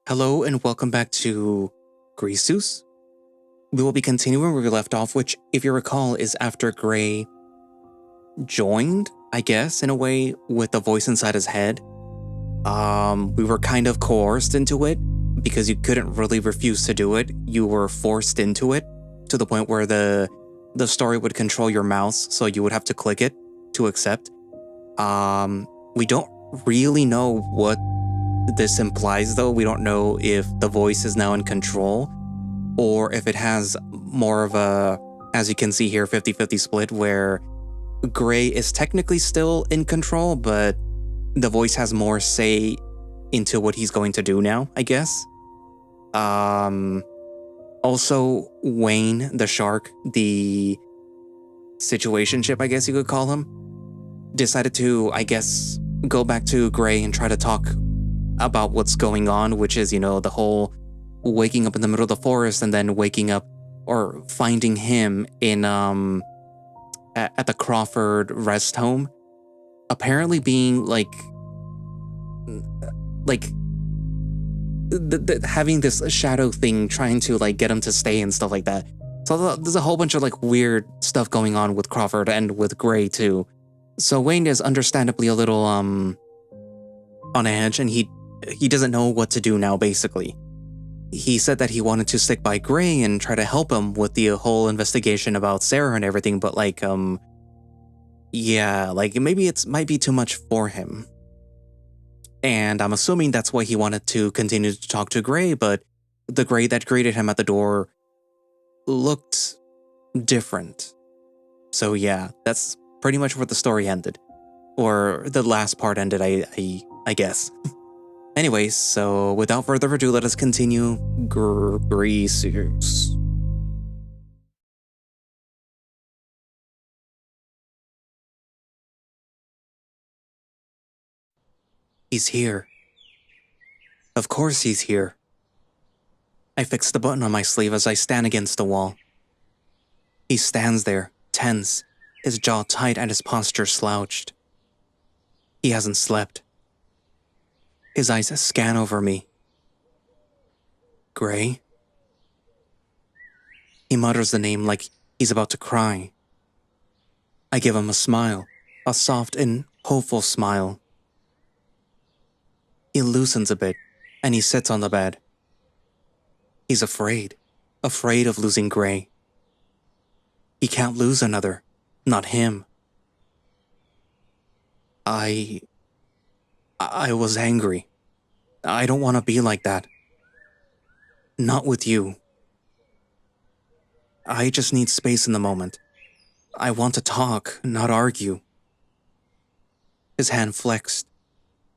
Hello and welcome back to Griseus. We will be continuing where we left off, which, if you recall, is after Gray joined, I guess, in a way, with the voice inside his head. We were kind of coerced into it because you couldn't really refuse to do it. You were forced into it to the point where the story would control your mouse, so you would have to click it to accept. We don't really know what this implies, though. We don't know if the voice is now in control or if it has more of a, as you can see here, 50-50 split where Gray is technically still in control, but the voice has more say into what he's going to do now, I guess. Also, Wayne, the shark, the situationship, I guess you could call him, decided to, I guess, go back to Gray and try to talk about what's going on, which is, the whole waking up in the middle of the forest and then waking up or finding him in at the Crawford rest home, apparently being like having this shadow thing trying to get him to stay and stuff like that. So there's a whole bunch of weird stuff going on with Crawford and with Gray too. So Wayne is understandably a little on edge, and he doesn't know what to do now, basically. He said that he wanted to stick by Gray and try to help him with the whole investigation about Sarah and everything, but maybe it might be too much for him. And I'm assuming that's why he wanted to continue to talk to Gray, but the Gray that greeted him at the door looked different. So yeah, that's pretty much where the story ended. Or the last part ended, I guess. Anyways, so without further ado, let us continue Griseus. He's here. Of course he's here. I fix the button on my sleeve as I stand against the wall. He stands there, tense, his jaw tight and his posture slouched. He hasn't slept. His eyes scan over me. Gray? He mutters the name like he's about to cry. I give him a smile, a soft and hopeful smile. He loosens a bit, and he sits on the bed. He's afraid of losing Gray. He can't lose another, not him. I was angry. I don't want to be like that. Not with you. I just need space in the moment. I want to talk, not argue. His hand flexed.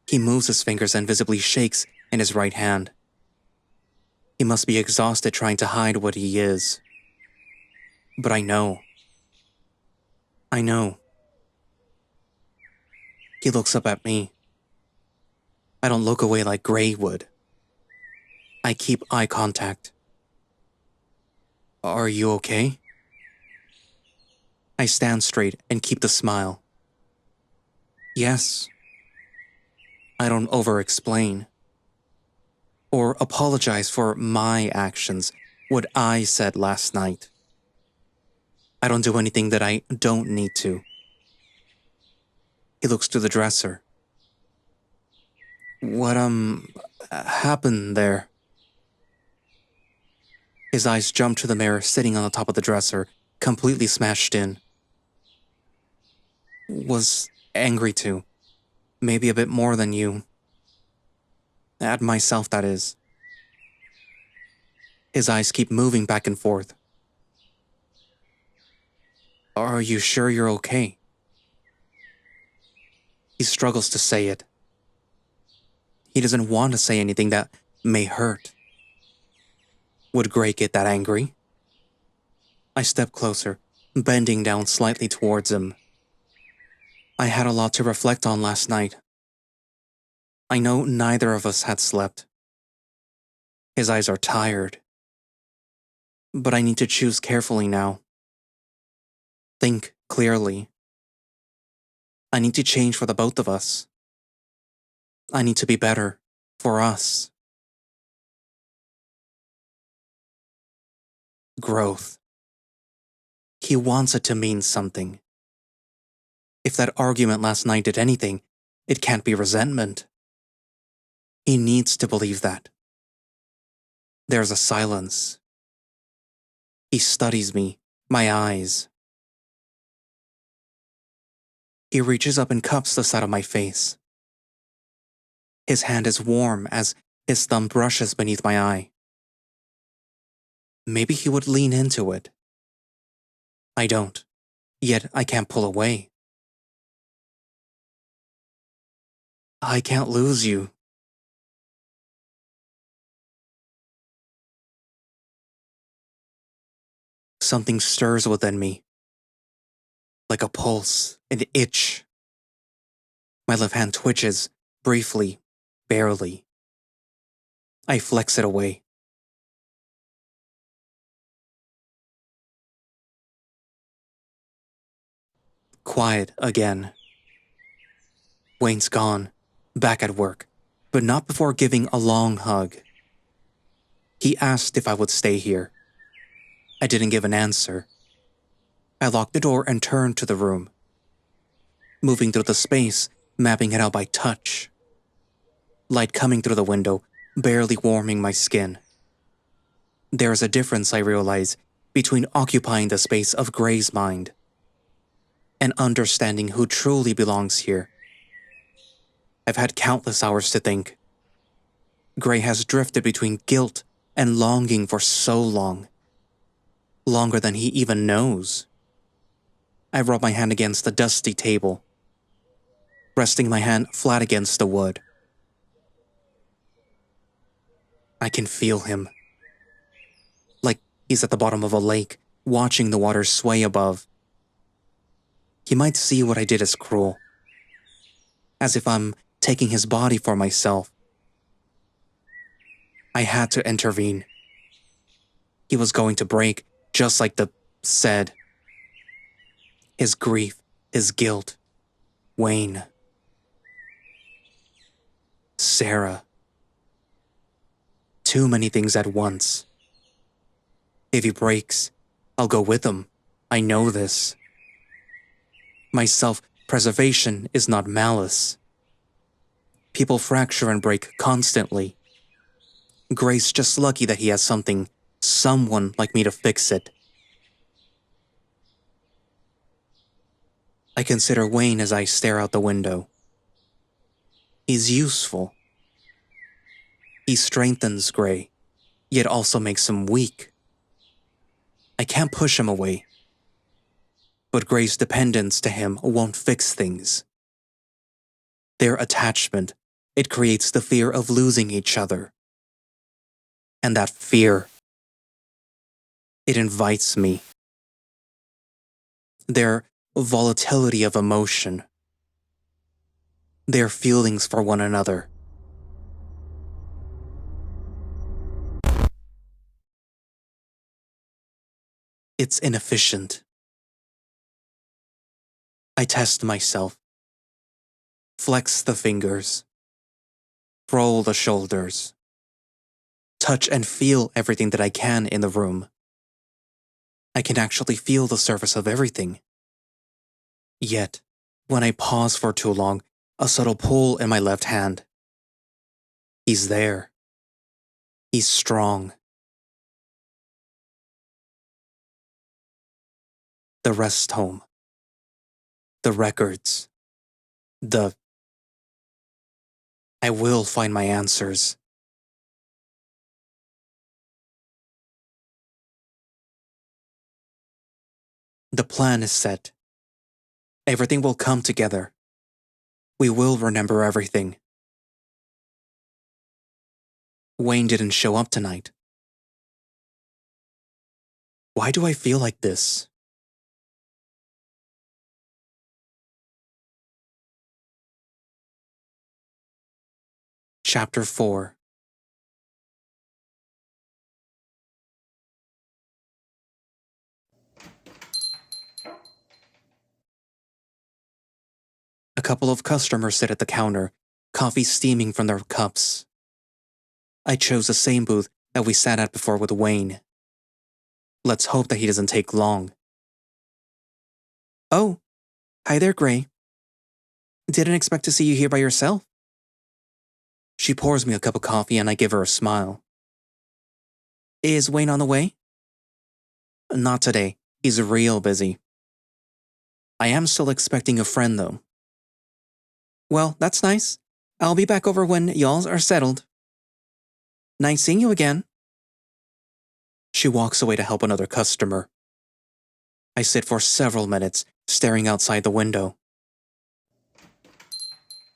He moves his fingers and visibly shakes in his right hand. He must be exhausted trying to hide what he is. But I know. I know. He looks up at me. I don't look away like Gray would. I keep eye contact. Are you okay? I stand straight and keep the smile. Yes. I don't over-explain. Or apologize for my actions, what I said last night. I don't do anything that I don't need to. He looks to the dresser. What, happened there? His eyes jump to the mirror sitting on the top of the dresser, completely smashed in. Was angry too. Maybe a bit more than you. At myself, that is. His eyes keep moving back and forth. Are you sure you're okay? He struggles to say it. He doesn't want to say anything that may hurt. Would Gray get that angry? I step closer, bending down slightly towards him. I had a lot to reflect on last night. I know neither of us had slept. His eyes are tired. But I need to choose carefully now. Think clearly. I need to change for the both of us. I need to be better for us. growth. He wants it to mean something. If that argument last night did anything, it can't be resentment. He needs to believe that. There's a silence. He studies me, my eyes. He reaches up and cups the side of my face. His hand is warm as his thumb brushes beneath my eye. Maybe he would lean into it. I don't, yet I can't pull away. I can't lose you. Something stirs within me. Like a pulse, an itch. My left hand twitches, briefly, barely. I flex it away. Quiet again. Wayne's gone, back at work, but not before giving a long hug. He asked if I would stay here. I didn't give an answer. I locked the door and turned to the room, moving through the space, mapping it out by touch. Light coming through the window, barely warming my skin. There is a difference, I realize, between occupying the space of Gray's mind and understanding who truly belongs here. I've had countless hours to think. Gray has drifted between guilt and longing for so long. Longer than he even knows. I rub my hand against the dusty table, resting my hand flat against the wood. I can feel him. Like he's at the bottom of a lake, watching the water sway above. He might see what I did as cruel. As if I'm taking his body for myself. I had to intervene. He was going to break, just like the said. His grief, his guilt. Wayne. Sarah. Too many things at once. If he breaks, I'll go with him. I know this. My self-preservation is not malice. People fracture and break constantly. Gray's just lucky that he has someone like me to fix it. I consider Wayne as I stare out the window. He's useful. He strengthens Gray, yet also makes him weak. I can't push him away. But Gray's dependence to him won't fix things. Their attachment, it creates the fear of losing each other. And that fear, it invites me. Their volatility of emotion. Their feelings for one another. It's inefficient. I test myself. Flex the fingers. Roll the shoulders. Touch and feel everything that I can in the room. I can actually feel the surface of everything. Yet, when I pause for too long, a subtle pull in my left hand. He's there. He's strong. The rest home. The records. I will find my answers. The plan is set. Everything will come together. We will remember everything. Wayne didn't show up tonight. Why do I feel like this? Chapter 4. A couple of customers sit at the counter, coffee steaming from their cups. I chose the same booth that we sat at before with Wayne. Let's hope that he doesn't take long. Oh, hi there, Gray. Didn't expect to see you here by yourself. She pours me a cup of coffee and I give her a smile. Is Wayne on the way? Not today. He's real busy. I am still expecting a friend, though. Well, that's nice. I'll be back over when y'all are settled. Nice seeing you again. She walks away to help another customer. I sit for several minutes, staring outside the window.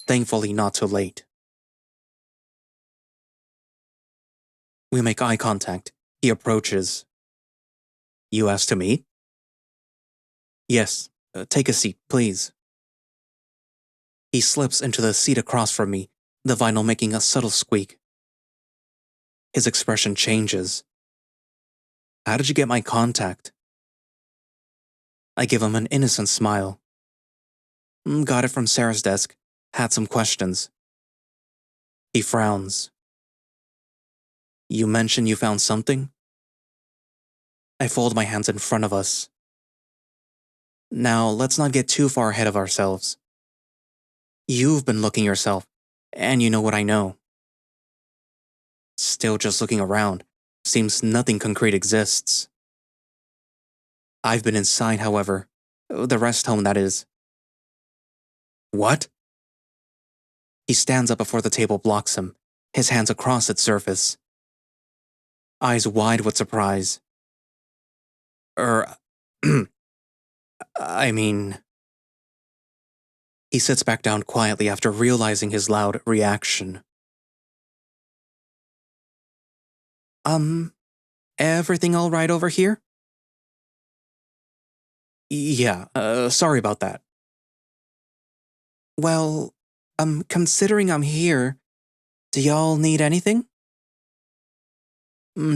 Thankfully, not too late. We make eye contact. He approaches. You asked to meet? Yes. Take a seat, please. He slips into the seat across from me, the vinyl making a subtle squeak. His expression changes. How did you get my contact? I give him an innocent smile. Got it from Sarah's desk. Had some questions. He frowns. You mentioned you found something? I fold my hands in front of us. Now, let's not get too far ahead of ourselves. You've been looking yourself, and you know what I know. Still just looking around. Seems nothing concrete exists. I've been inside, however. The rest home, that is. What? He stands up before the table blocks him, his hands across its surface. Eyes wide with surprise. I mean... He sits back down quietly after realizing his loud reaction. Everything all right over here? Yeah, sorry about that. Well, considering I'm here, do y'all need anything?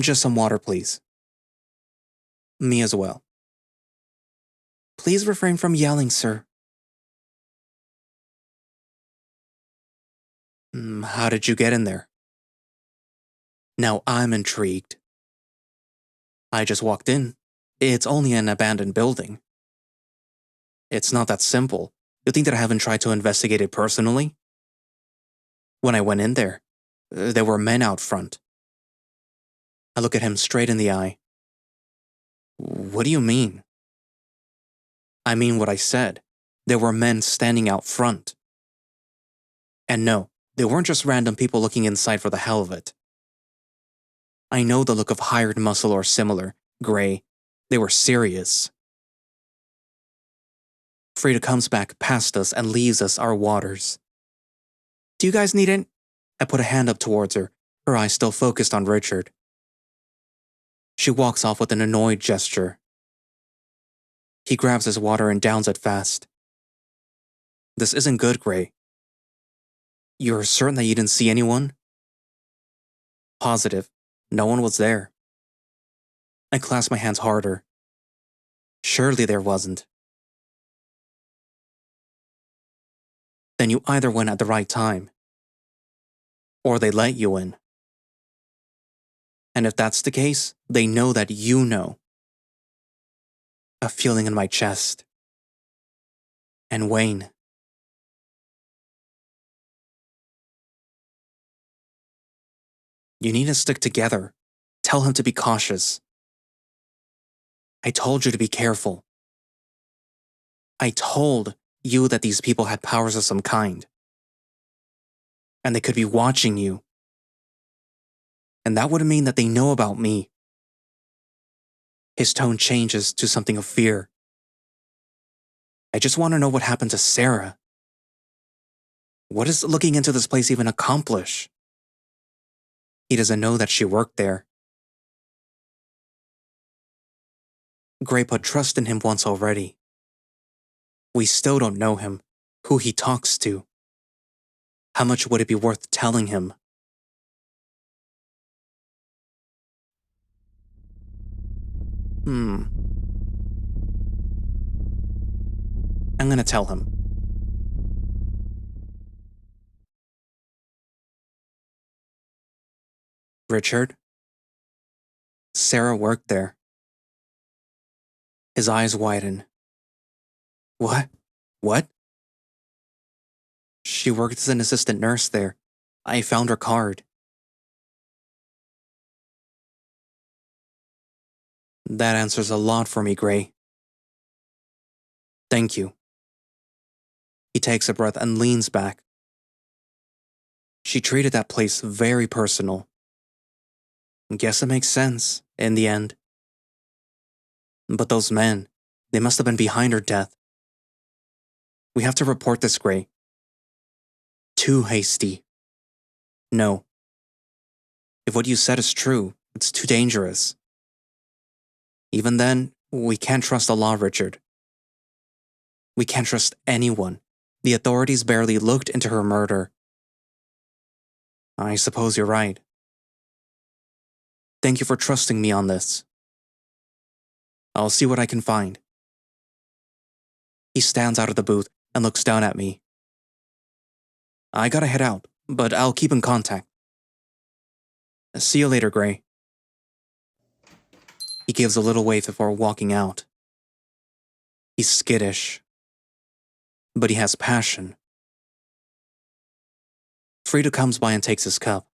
Just some water, please. Me as well. Please refrain from yelling, sir. How did you get in there? Now I'm intrigued. I just walked in. It's only an abandoned building. It's not that simple. You think that I haven't tried to investigate it personally? When I went in there were men out front. I look at him straight in the eye. What do you mean? I mean what I said. There were men standing out front. And no, they weren't just random people looking inside for the hell of it. I know the look of hired muscle or similar, Gray. They were serious. Frida comes back past us and leaves us our waters. Do you guys need it? I put a hand up towards her, her eyes still focused on Richard. She walks off with an annoyed gesture. He grabs his water and downs it fast. This isn't good, Gray. You're certain that you didn't see anyone? Positive. No one was there. I clasp my hands harder. Surely there wasn't. Then you either went at the right time, or they let you in. And if that's the case, they know that you know. A feeling in my chest. And Wayne. You need to stick together. Tell him to be cautious. I told you to be careful. I told you that these people had powers of some kind. And they could be watching you. And that would mean that they know about me. His tone changes to something of fear. I just want to know what happened to Sarah. What does looking into this place even accomplish? He doesn't know that she worked there. Gray put trust in him once already. We still don't know him, who he talks to. How much would it be worth telling him? I'm gonna tell him. Richard? Sarah worked there. His eyes widen. What? What? She worked as an assistant nurse there. I found her card. That answers a lot for me, Gray. Thank you. He takes a breath and leans back. She treated that place very personal. Guess it makes sense, in the end. But those men, they must have been behind her death. We have to report this, Gray. Too hasty. No. If what you said is true, it's too dangerous. Even then, we can't trust the law, Richard. We can't trust anyone. The authorities barely looked into her murder. I suppose you're right. Thank you for trusting me on this. I'll see what I can find. He stands out of the booth and looks down at me. I gotta head out, but I'll keep in contact. See you later, Gray. He gives a little wave before walking out. He's skittish, but he has passion. Frida comes by and takes his cup.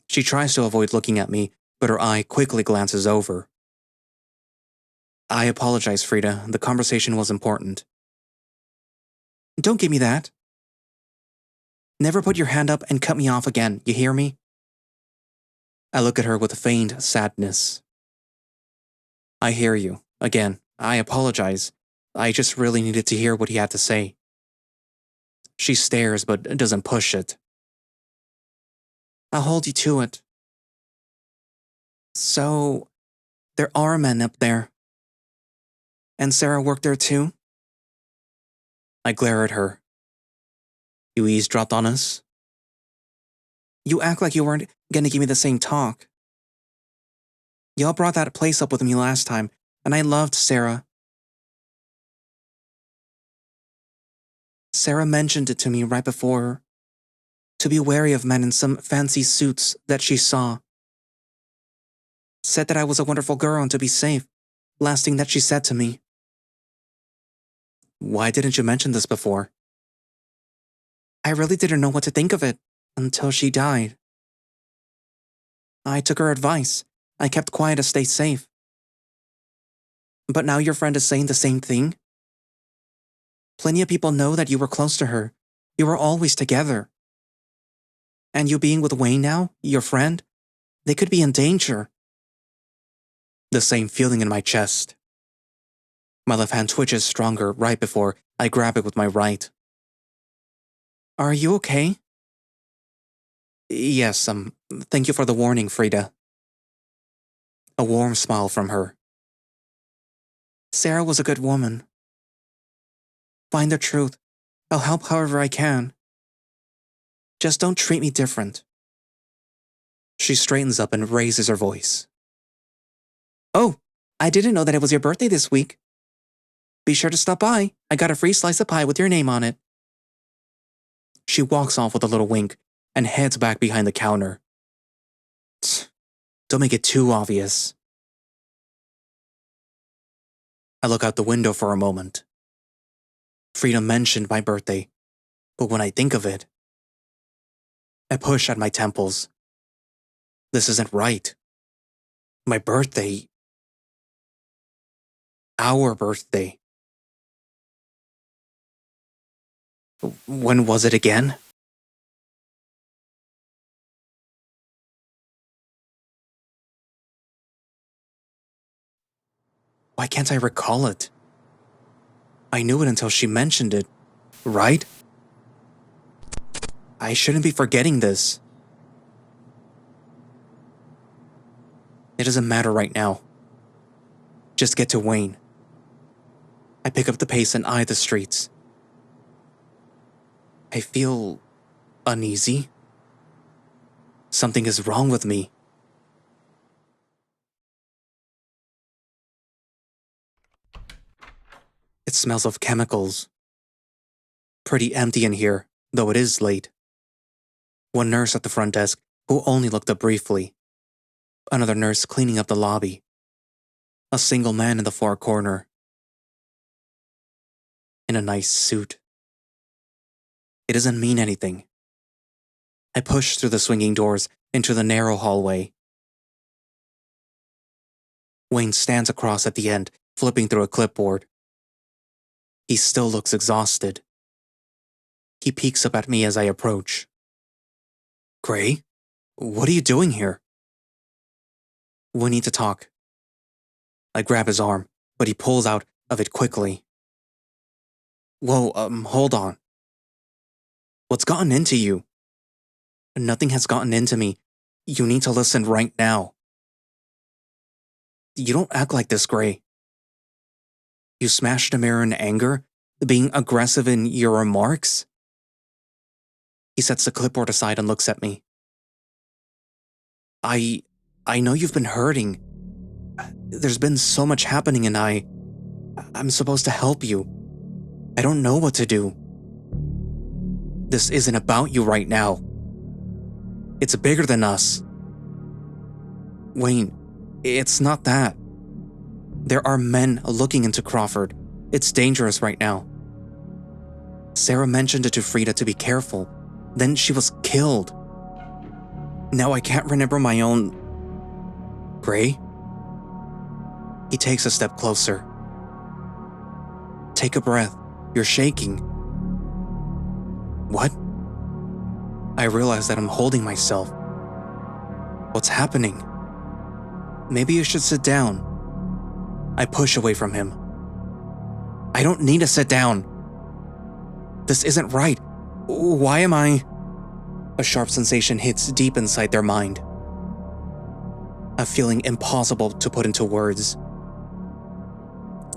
She tries to avoid looking at me, but her eye quickly glances over. I apologize, Frida. The conversation was important. Don't give me that. Never put your hand up and cut me off again, you hear me? I look at her with a feigned sadness. I hear you. Again, I apologize. I just really needed to hear what he had to say. She stares but doesn't push it. I'll hold you to it. So, there are men up there. And Sarah worked there too? I glare at her. You eavesdropped on us? You act like you weren't gonna give me the same talk. Y'all brought that place up with me last time, and I loved Sarah. Sarah mentioned it to me right before, to be wary of men in some fancy suits that she saw. Said that I was a wonderful girl and to be safe. Last thing that she said to me. Why didn't you mention this before? I really didn't know what to think of it until she died. I took her advice. I kept quiet to stay safe. But now your friend is saying the same thing? Plenty of people know that you were close to her. You were always together. And you being with Wayne now, your friend, they could be in danger. The same feeling in my chest. My left hand twitches stronger right before I grab it with my right. Are you okay? Yes, thank you for the warning, Frida. A warm smile from her. Sarah was a good woman. Find the truth. I'll help however I can. Just don't treat me different. She straightens up and raises her voice. Oh, I didn't know that it was your birthday this week. Be sure to stop by. I got a free slice of pie with your name on it. She walks off with a little wink and heads back behind the counter. Tsk, don't make it too obvious. I look out the window for a moment. Frida mentioned my birthday, but when I think of it, I push at my temples. This isn't right. My birthday. Our birthday. When was it again? Why can't I recall it? I knew it until she mentioned it, right? I shouldn't be forgetting this. It doesn't matter right now. Just get to Wayne. I pick up the pace and eye the streets. I feel uneasy. Something is wrong with me. It smells of chemicals. Pretty empty in here, though it is late. One nurse at the front desk who only looked up briefly. Another nurse cleaning up the lobby. A single man in the far corner. In a nice suit. It doesn't mean anything. I push through the swinging doors into the narrow hallway. Wayne stands across at the end, flipping through a clipboard. He still looks exhausted. He peeks up at me as I approach. Gray? What are you doing here? We need to talk. I grab his arm, but he pulls out of it quickly. Whoa, hold on. What's gotten into you? Nothing has gotten into me. You need to listen right now. You don't act like this, Gray. You smashed a mirror in anger, being aggressive in your remarks? He sets the clipboard aside and looks at me. I know you've been hurting. There's been so much happening and I'm supposed to help you. I don't know what to do. This isn't about you right now. It's bigger than us. Wayne, it's not that. There are men looking into Crawford. It's dangerous right now. Sarah mentioned it to Frida to be careful. Then she was killed. Now I can't remember my own... Gray? He takes a step closer. Take a breath. You're shaking. What? I realize that I'm holding myself. What's happening? Maybe you should sit down. I push away from him. I don't need to sit down. This isn't right. Why am I... A sharp sensation hits deep inside their mind. A feeling impossible to put into words.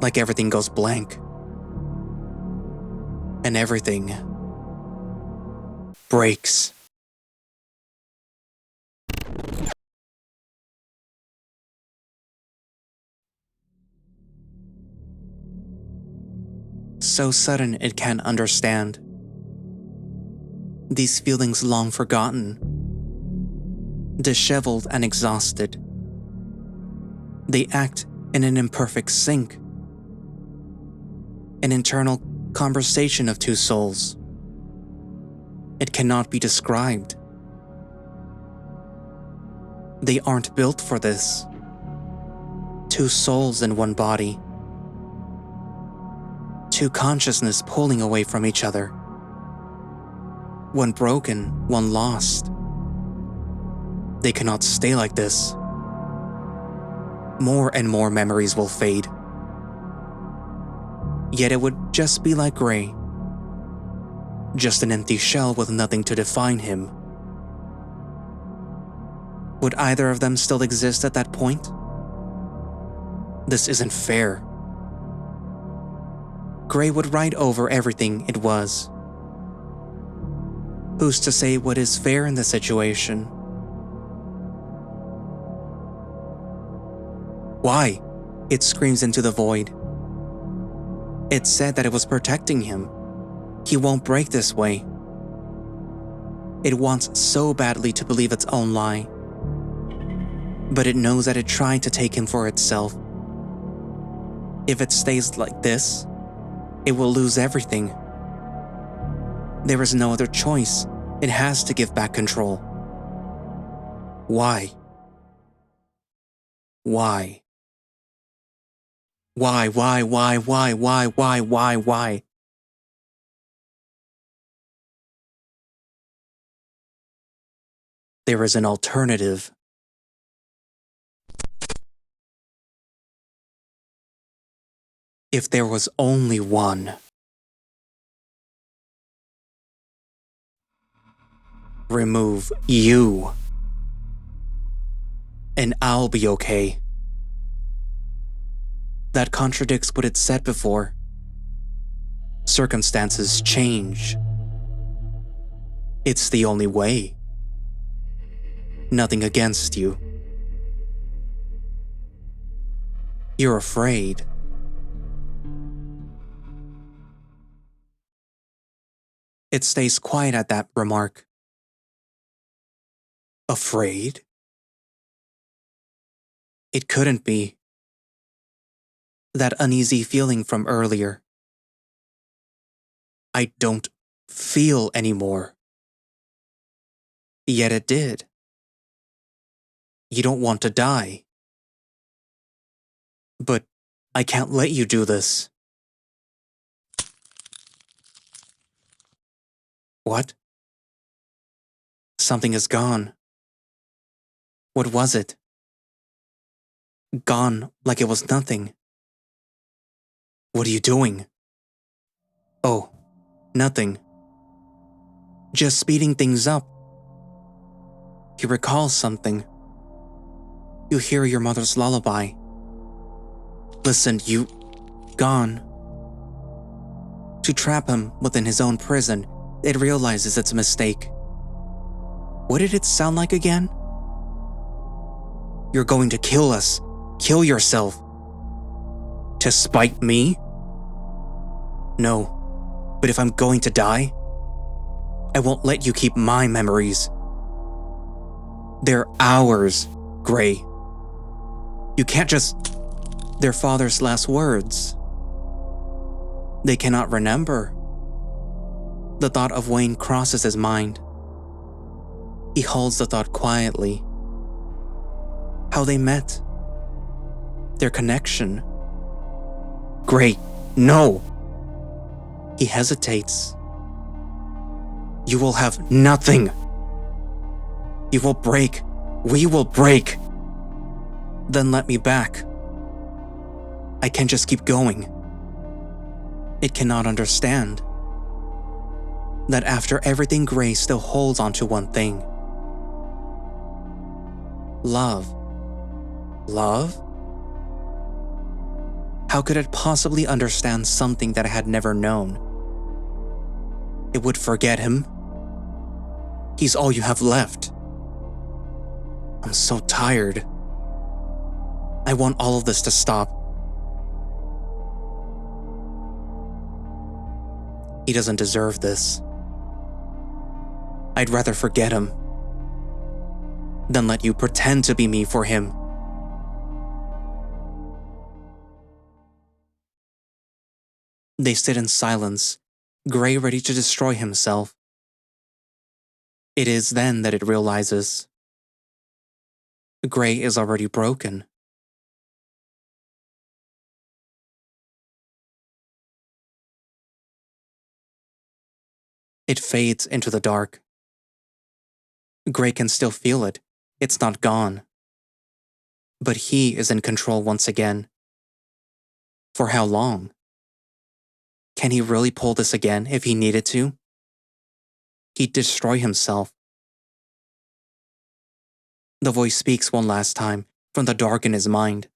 Like everything goes blank. And everything breaks. So sudden it can't understand. These feelings long forgotten. Disheveled and exhausted. They act in an imperfect sync. An internal conversation of two souls. It cannot be described. They aren't built for this. Two souls in one body. Two consciousness pulling away from each other. One broken, one lost. They cannot stay like this. More and more memories will fade. Yet it would just be like Gray. Just an empty shell with nothing to define him. Would either of them still exist at that point? This isn't fair. Gray would ride over everything it was. Who's to say what is fair in the situation? Why? It screams into the void. It said that it was protecting him. He won't break this way. It wants so badly to believe its own lie. But it knows that it tried to take him for itself. If it stays like this, it will lose everything. There is no other choice. It has to give back control. Why? Why? Why? There is an alternative. If there was only one. Remove you. And I'll be okay. That contradicts what it said before. Circumstances change. It's the only way. Nothing against you. You're afraid. It stays quiet at that remark. Afraid? It couldn't be. That uneasy feeling from earlier. I don't feel anymore. Yet it did. You don't want to die. But I can't let you do this. What? Something is gone. What was it? Gone like it was nothing. What are you doing? Oh, nothing. Just speeding things up. He recalls something. You hear your mother's lullaby. Listen, you... gone. To trap him within his own prison, it realizes its mistake. What did it sound like again? You're going to kill us. Kill yourself. To spite me? No, but if I'm going to die, I won't let you keep my memories. They're ours, Gray. You can't just... Their father's last words. They cannot remember. The thought of Wayne crosses his mind. He holds the thought quietly. How they met. Their connection. Gray, no! He hesitates. You will have nothing. You will break. We will break. Then let me back. I can't just keep going. It cannot understand that after everything, Gray still holds on to one thing. Love. Love? How could it possibly understand something that it had never known? It would forget him. He's all you have left. I'm so tired. I want all of this to stop. He doesn't deserve this. I'd rather forget him than let you pretend to be me for him. They sit in silence, Gray ready to destroy himself. It is then that it realizes. Gray is already broken. It fades into the dark. Gray can still feel it. It's not gone. But he is in control once again. For how long? Can he really pull this again if he needed to? He'd destroy himself. The voice speaks one last time from the dark in his mind.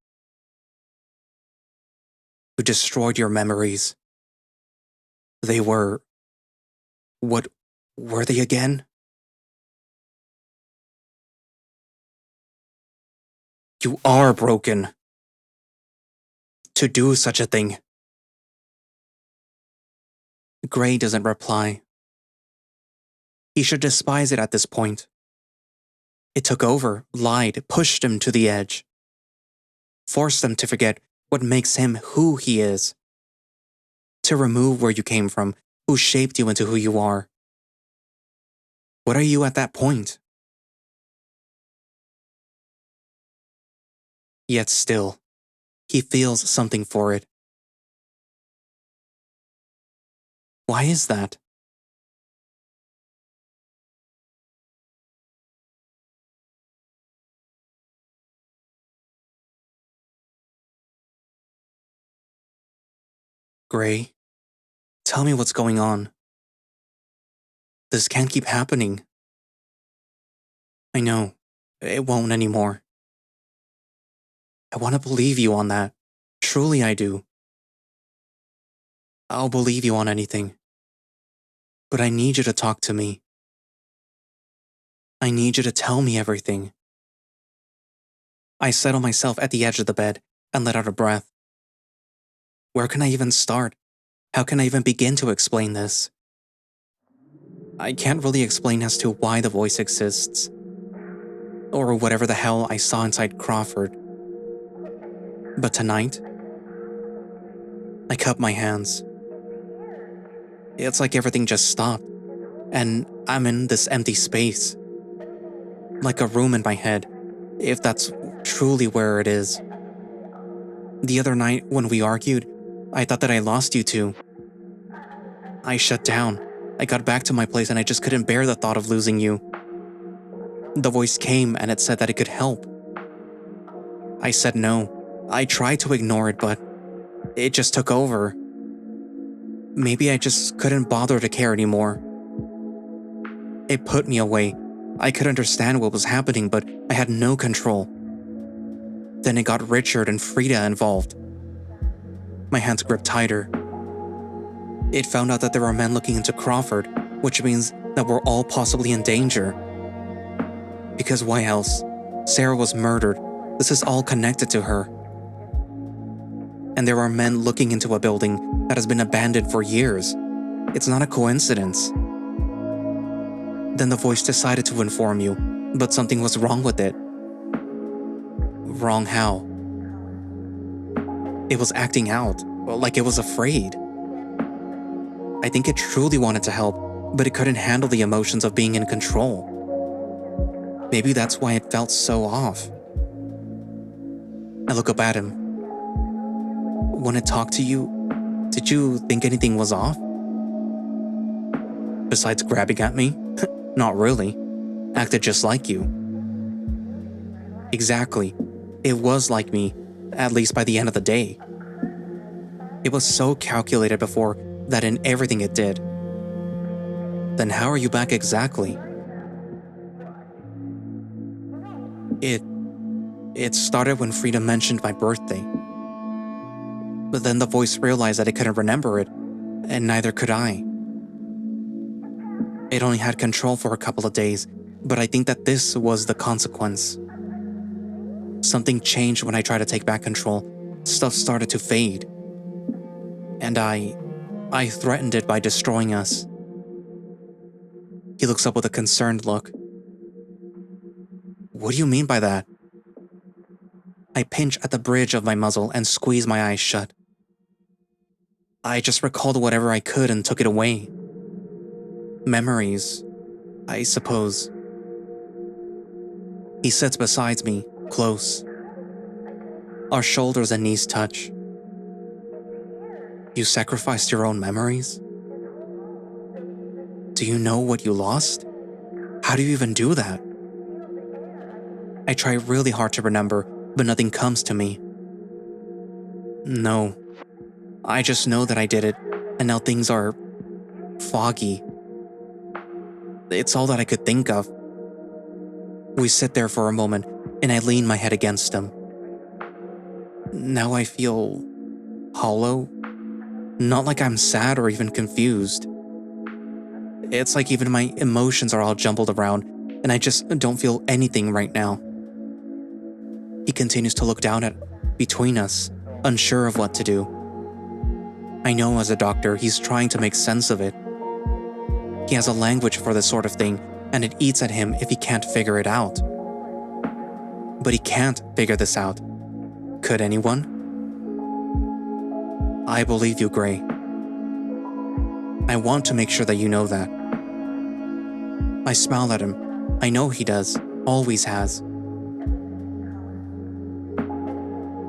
You destroyed your memories. They were... What were they again? You are broken. To do such a thing. Gray doesn't reply. He should despise it at this point. It took over, lied, pushed him to the edge. Forced him to forget what makes him who he is. To remove where you came from, who shaped you into who you are. What are you at that point? Yet still, he feels something for it. Why is that? Gray, tell me what's going on. This can't keep happening. I know, it won't anymore. I want to believe you on that. Truly I do. I'll believe you on anything. But I need you to talk to me. I need you to tell me everything. I settle myself at the edge of the bed and let out a breath. Where can I even start? How can I even begin to explain this? I can't really explain as to why the voice exists, or whatever the hell I saw inside Crawford. But tonight, I cup my hands. It's like everything just stopped, and I'm in this empty space. Like a room in my head, if that's truly where it is. The other night when we argued, I thought that I lost you two. I shut down. I got back to my place and I just couldn't bear the thought of losing you. The voice came and it said that it could help. I said no. I tried to ignore it, but it just took over. Maybe I just couldn't bother to care anymore. It put me away. I could understand what was happening, but I had no control. Then it got Richard and Frida involved. My hands gripped tighter. It found out that there were men looking into Crawford, which means that we're all possibly in danger. Because why else? Sarah was murdered. This is all connected to her. And there are men looking into a building that has been abandoned for years. It's not a coincidence. Then the voice decided to inform you, but something was wrong with it. Wrong how? It was acting out, like it was afraid. I think it truly wanted to help, but it couldn't handle the emotions of being in control. Maybe that's why it felt so off. I look up at him. When it talked to you, did you think anything was off? Besides grabbing at me? Not really. Acted just like you. Exactly. It was like me, at least by the end of the day. It was so calculated before that in everything it did. Then how are you back exactly? It started when Frida mentioned my birthday. But then the voice realized that it couldn't remember it, and neither could I. It only had control for a couple of days, but I think that this was the consequence. Something changed when I tried to take back control. Stuff started to fade. And I threatened it by destroying us. He looks up with a concerned look. What do you mean by that? I pinch at the bridge of my muzzle and squeeze my eyes shut. I just recalled whatever I could and took it away. Memories, I suppose. He sits beside me, close. Our shoulders and knees touch. You sacrificed your own memories? Do you know what you lost? How do you even do that? I try really hard to remember, but nothing comes to me. No. I just know that I did it, and now things are foggy. It's all that I could think of. We sit there for a moment, and I lean my head against him. Now I feel hollow. Not like I'm sad or even confused. It's like even my emotions are all jumbled around, and I just don't feel anything right now. He continues to look down at between us, unsure of what to do. I know as a doctor, he's trying to make sense of it. He has a language for this sort of thing, and it eats at him if he can't figure it out. But he can't figure this out. Could anyone? I believe you, Gray. I want to make sure that you know that. I smile at him. I know he does, always has.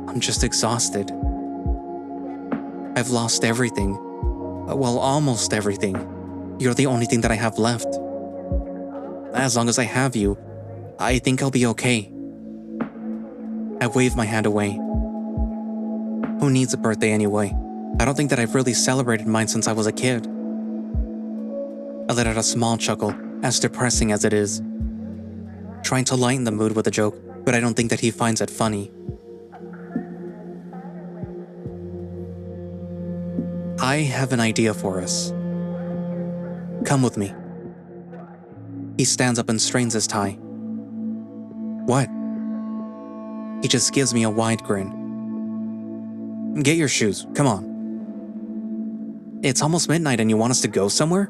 I'm just exhausted. I've lost everything. Well, almost everything. You're the only thing that I have left. As long as I have you, I think I'll be okay. I wave my hand away. Who needs a birthday anyway? I don't think that I've really celebrated mine since I was a kid. I let out a small chuckle, as depressing as it is. Trying to lighten the mood with a joke, but I don't think that he finds it funny. I have an idea for us. Come with me. He stands up and strains his tie. What? He just gives me a wide grin. Get your shoes, come on. It's almost midnight and you want us to go somewhere?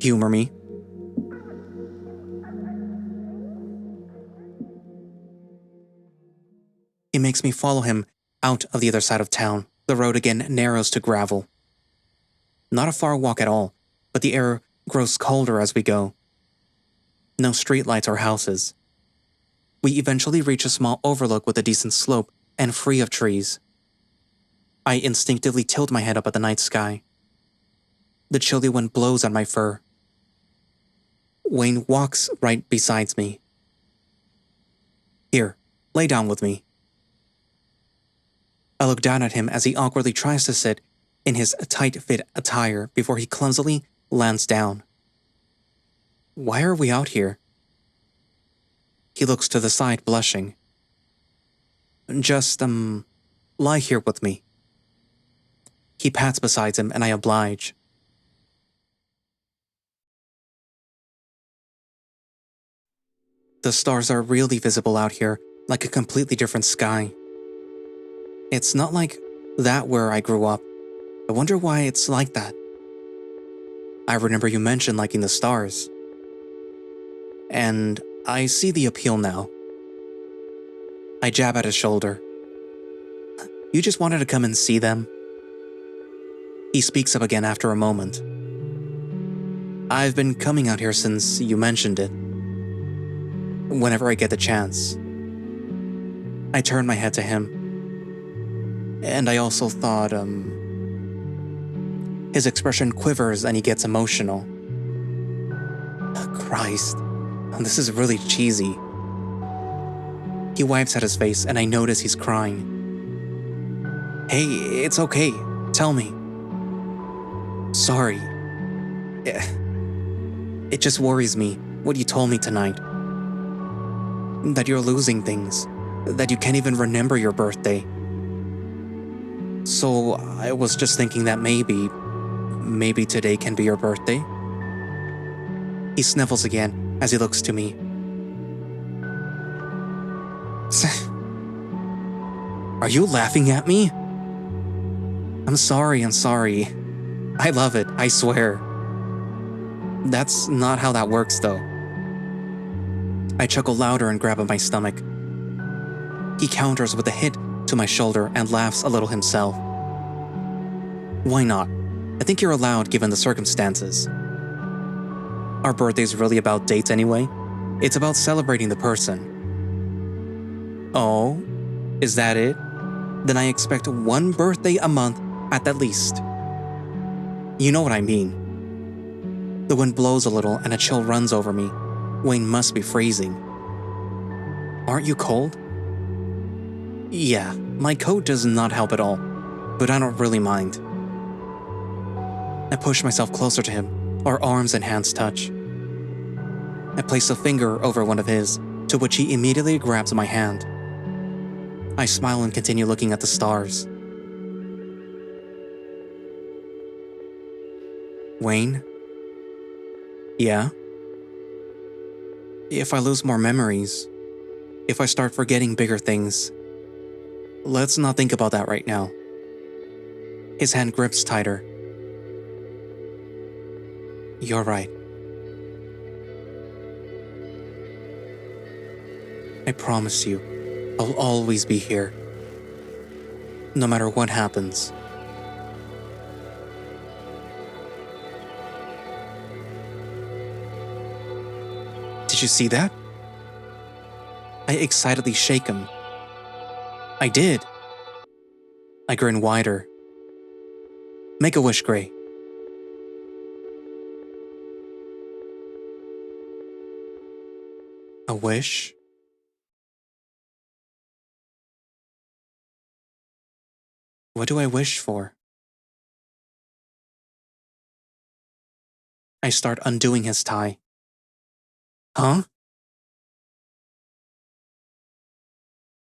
Humor me. He makes me follow him out of the other side of town. The road again narrows to gravel. Not a far walk at all, but the air grows colder as we go. No streetlights or houses. We eventually reach a small overlook with a decent slope and free of trees. I instinctively tilt my head up at the night sky. The chilly wind blows on my fur. Wayne walks right beside me. Here, lay down with me. I look down at him as he awkwardly tries to sit in his tight-fit attire before he clumsily lands down. Why are we out here? He looks to the side, blushing. Just, lie here with me. He pats beside him and I oblige. The stars are really visible out here, like a completely different sky. It's not like that where I grew up. I wonder why it's like that. I remember you mentioned liking the stars. And I see the appeal now. I jab at his shoulder. You just wanted to come and see them? He speaks up again after a moment. I've been coming out here since you mentioned it. Whenever I get the chance. I turn my head to him. And I also thought, His expression quivers and he gets emotional. Christ, this is really cheesy. He wipes at his face and I notice he's crying. Hey, it's okay. Tell me. Sorry. It just worries me what you told me tonight. That you're losing things. That you can't even remember your birthday. So I was just thinking that maybe today can be your birthday? He sniffles again as he looks to me. Are you laughing at me? I'm sorry. I love it, I swear. That's not how that works, though. I chuckle louder and grab at my stomach. He counters with a hit to my shoulder and laughs a little himself. Why not? I think you're allowed given the circumstances. Our birthday's really about dates anyway. It's about celebrating the person. Oh, is that it? Then I expect one birthday a month at the least. You know what I mean. The wind blows a little and a chill runs over me. Wayne must be freezing. Aren't you cold? Yeah, my coat does not help at all, but I don't really mind. I push myself closer to him. Our arms and hands touch. I place a finger over one of his, to which he immediately grabs my hand. I smile and continue looking at the stars. Wayne? Yeah? If I lose more memories, if I start forgetting bigger things, let's not think about that right now. His hand grips tighter. You're right. I promise you, I'll always be here. No matter what happens. Did you see that? I excitedly shake him. I did. I grin wider. Make a wish, Gray. A wish? What do I wish for? I start undoing his tie. Huh?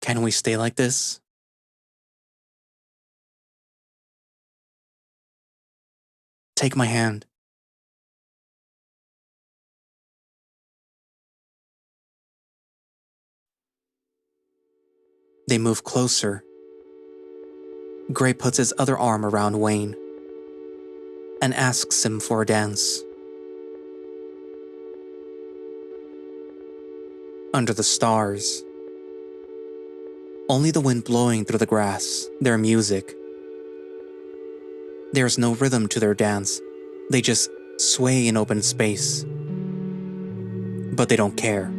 Can we stay like this? Take my hand. They move closer. Gray puts his other arm around Wayne and asks him for a dance. Under the stars. Only the wind blowing through the grass, their music, There's no rhythm to their dance. They just sway in open space. But they don't care.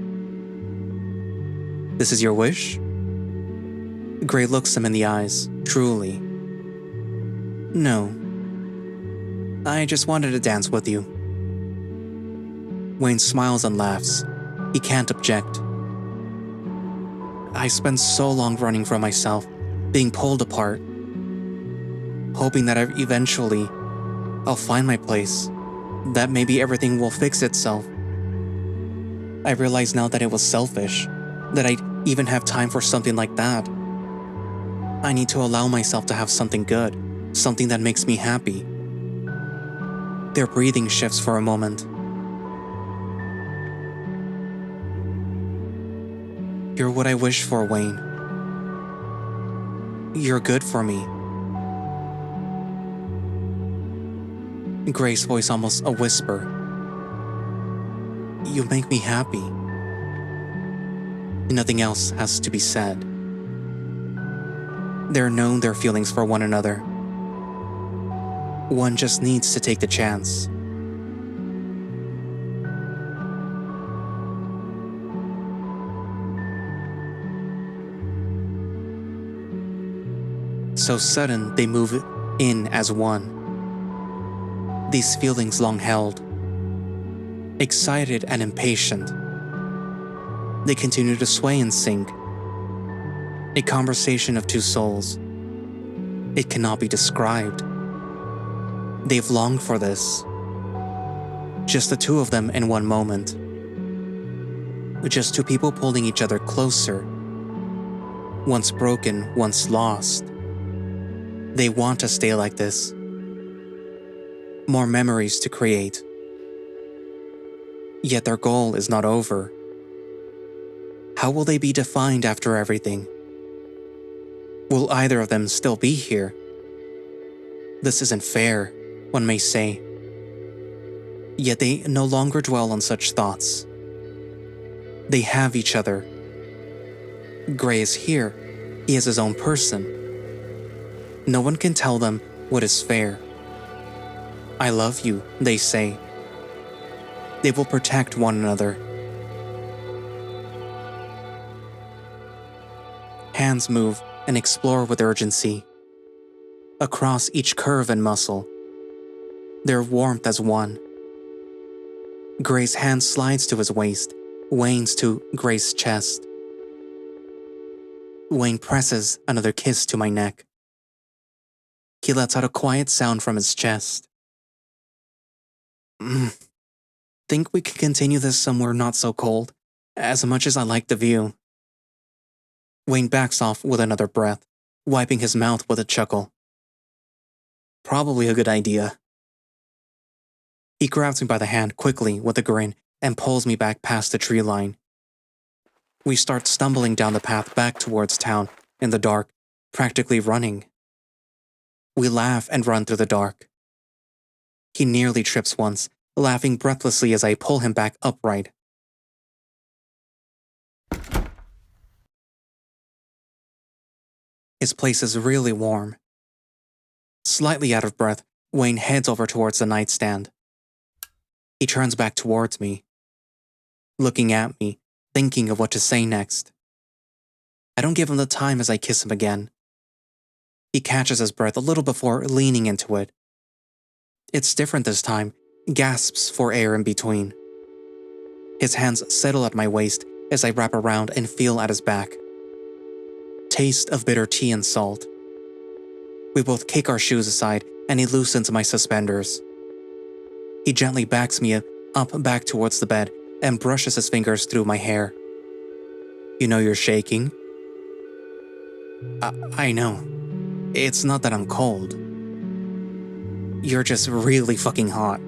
This is your wish? Gray looks him in the eyes, truly. No. I just wanted to dance with you. Wayne smiles and laughs. He can't object. I spent so long running from myself, being pulled apart, hoping that eventually I'll find my place, that maybe everything will fix itself. I realize now that it was selfish, that I'd even have time for something like that. I need to allow myself to have something good, something that makes me happy. Their breathing shifts for a moment. You're what I wish for, Wayne. You're good for me. Gray's voice almost a whisper. You make me happy. Nothing else has to be said. They're known their feelings for one another. One just needs to take the chance. So sudden, they move in as one. These feelings long held. Excited and impatient. They continue to sway and sync. A conversation of two souls. It cannot be described. They've longed for this. Just the two of them in one moment. Just two people pulling each other closer. Once broken, once lost. They want to stay like this. More memories to create. Yet their goal is not over. How will they be defined after everything? Will either of them still be here? This isn't fair, one may say. Yet they no longer dwell on such thoughts. They have each other. Gray is here. He is his own person. No one can tell them what is fair. I love you, they say. They will protect one another. Hands move and explore with urgency. Across each curve and muscle. Their warmth as one. Gray's hand slides to his waist, Wayne's to Gray's chest. Wayne presses another kiss to my neck. He lets out a quiet sound from his chest. Think we could continue this somewhere not so cold, as much as I like the view. Wayne backs off with another breath, wiping his mouth with a chuckle. Probably a good idea. He grabs me by the hand quickly with a grin and pulls me back past the tree line. We start stumbling down the path back towards town in the dark, practically running. We laugh and run through the dark. He nearly trips once, laughing breathlessly as I pull him back upright. His place is really warm. Slightly out of breath, Wayne heads over towards the nightstand. He turns back towards me, looking at me, thinking of what to say next. I don't give him the time as I kiss him again. He catches his breath a little before leaning into it. It's different this time, gasps for air in between. His hands settle at my waist as I wrap around and feel at his back. Taste of bitter tea and salt. We both kick our shoes aside and he loosens my suspenders. He gently backs me up back towards the bed and brushes his fingers through my hair. You know you're shaking? I know. It's not that I'm cold. You're just really fucking hot.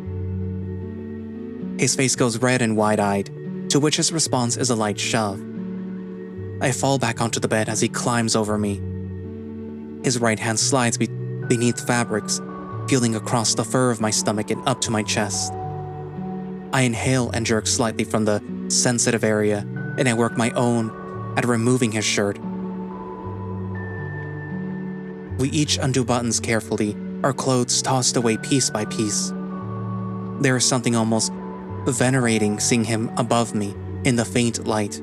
His face goes red and wide-eyed, to which his response is a light shove. I fall back onto the bed as he climbs over me. His right hand slides beneath fabrics, feeling across the fur of my stomach and up to my chest. I inhale and jerk slightly from the sensitive area, and I work my own at removing his shirt. We each undo buttons carefully, our clothes tossed away piece by piece. There is something almost venerating seeing him above me in the faint light.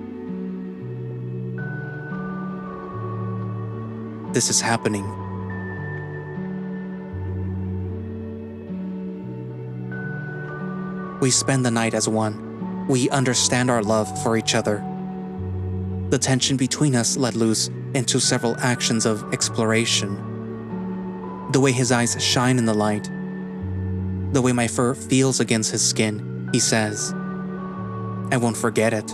This is happening. We spend the night as one. We understand our love for each other. The tension between us let loose into several actions of exploration. The way his eyes shine in the light, the way my fur feels against his skin, he says, I won't forget it.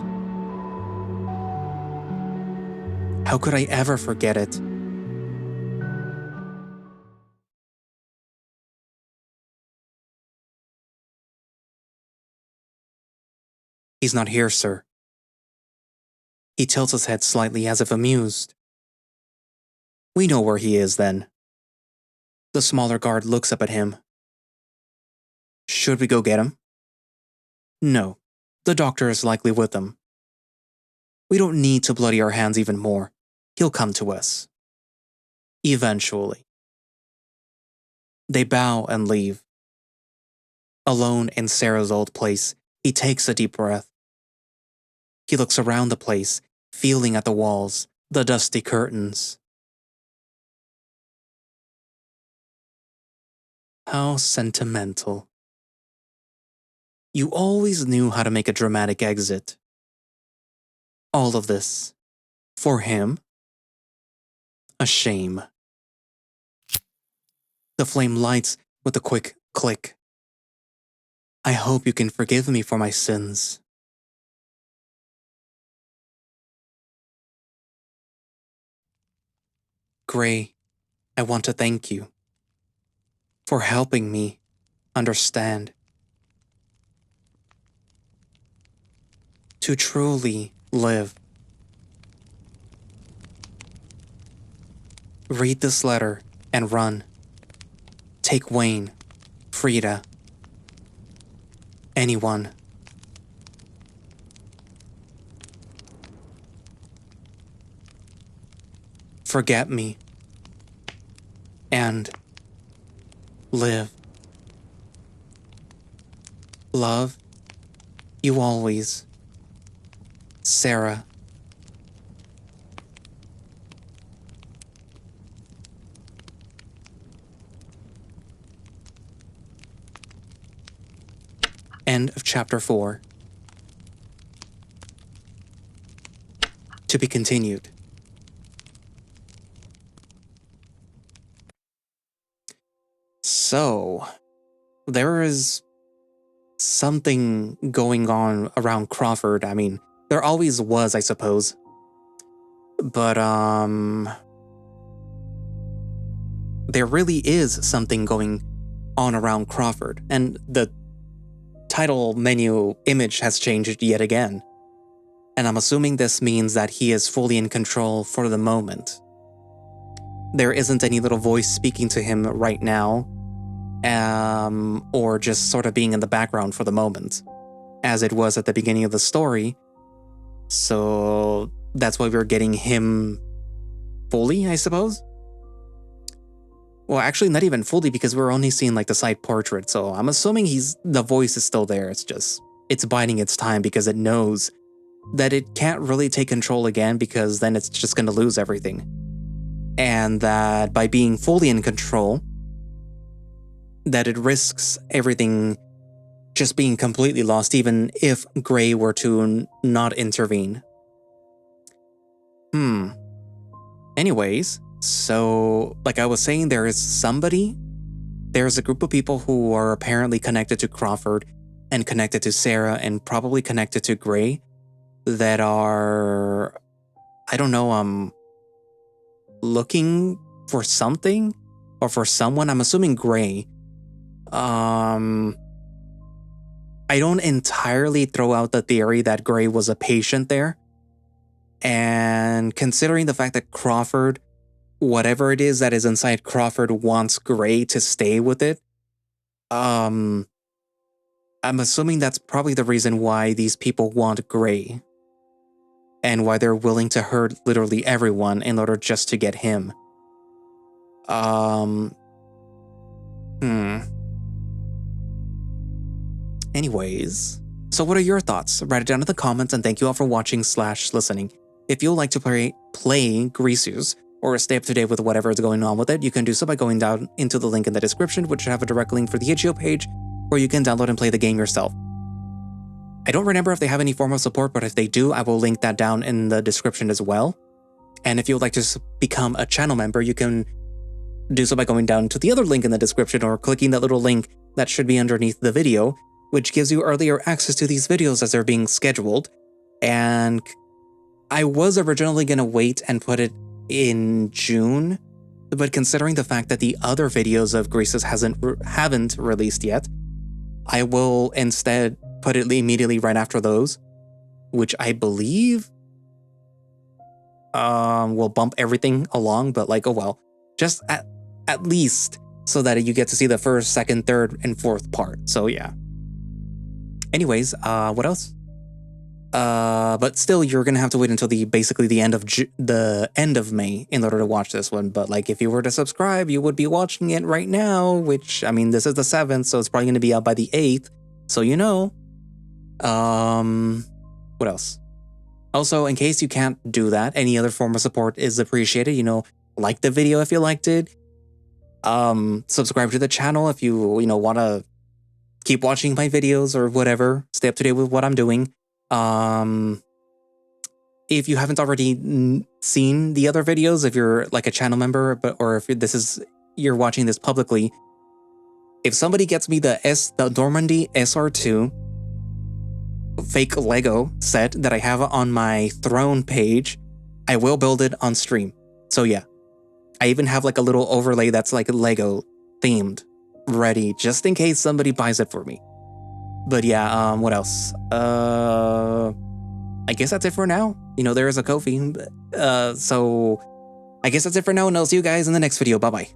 How could I ever forget it? He's not here, sir. He tilts his head slightly as if amused. We know where he is, then. The smaller guard looks up at him. Should we go get him? No, the doctor is likely with them. We don't need to bloody our hands even more. He'll come to us. Eventually. They bow and leave. Alone in Sarah's old place, he takes a deep breath. He looks around the place, feeling at the walls, the dusty curtains. How sentimental. You always knew how to make a dramatic exit. All of this. For him. A shame. The flame lights with a quick click. I hope you can forgive me for my sins. Gray, I want to thank you for helping me understand. To truly live. Read this letter and run. Take Wayne, Frida, anyone. Forget me. And live. Love you always, Sarah. End of chapter 4. To be continued. So, there is something going on around Crawford. I mean, there always was, I suppose. But, there really is something going on around Crawford, and the title menu image has changed yet again. And I'm assuming this means that he is fully in control for the moment. There isn't any little voice speaking to him right now, or just sort of being in the background for the moment, as it was at the beginning of the story. So that's why we're getting him fully, I suppose? Well, actually not even fully, because we're only seeing like the side portrait, so I'm assuming the voice is still there. It's biding its time because it knows that it can't really take control again, because then it's just going to lose everything. And that by being fully in control, that it risks everything just being completely lost, even if Gray were to not intervene. Anyways, so like I was saying, there's a group of people who are apparently connected to Crawford and connected to Sarah and probably connected to Gray that are, I don't know, looking for something or for someone. I'm assuming Gray. I don't entirely throw out the theory that Gray was a patient there. And considering the fact that Crawford, whatever it is that is inside Crawford, wants Gray to stay with it, I'm assuming that's probably the reason why these people want Gray. And why they're willing to hurt literally everyone in order just to get him. Anyways, so what are your thoughts? Write it down in the comments, and thank you all for watching/listening. If you'd like to play Griseus, or stay up to date with whatever is going on with it, you can do so by going down into the link in the description, which should have a direct link for the itch.io page, where you can download and play the game yourself. I don't remember if they have any form of support, but if they do, I will link that down in the description as well. And if you would like to become a channel member, you can do so by going down to the other link in the description or clicking that little link that should be underneath the video, which gives you earlier access to these videos as they're being scheduled. And I was originally going to wait and put it in June, but considering the fact that the other videos of Griseus haven't released yet, I will instead put it immediately right after those, which I believe will bump everything along, but like, oh well, just at least so that you get to see the first, second, third, and fourth part. So yeah. Anyways, what else? But still, you're gonna have to wait until basically the end of May in order to watch this one. But like, if you were to subscribe, you would be watching it right now. Which, I mean, this is the 7th, so it's probably gonna be out by the 8th. So you know. What else? Also, in case you can't do that, any other form of support is appreciated. You know, like the video if you liked it. Subscribe to the channel if you want to keep watching my videos or whatever. Stay up to date with what I'm doing. If you haven't already seen the other videos, if you're like a channel member, or if you're watching this publicly, if somebody gets me the Normandy SR2 fake Lego set that I have on my throne page, I will build it on stream. So yeah, I even have like a little overlay that's like Lego themed ready just in case somebody buys it for me. But yeah, what else? I guess that's it for now. There is a Ko-fi. So I guess that's it for now, and I'll see you guys in the next video. Bye-bye.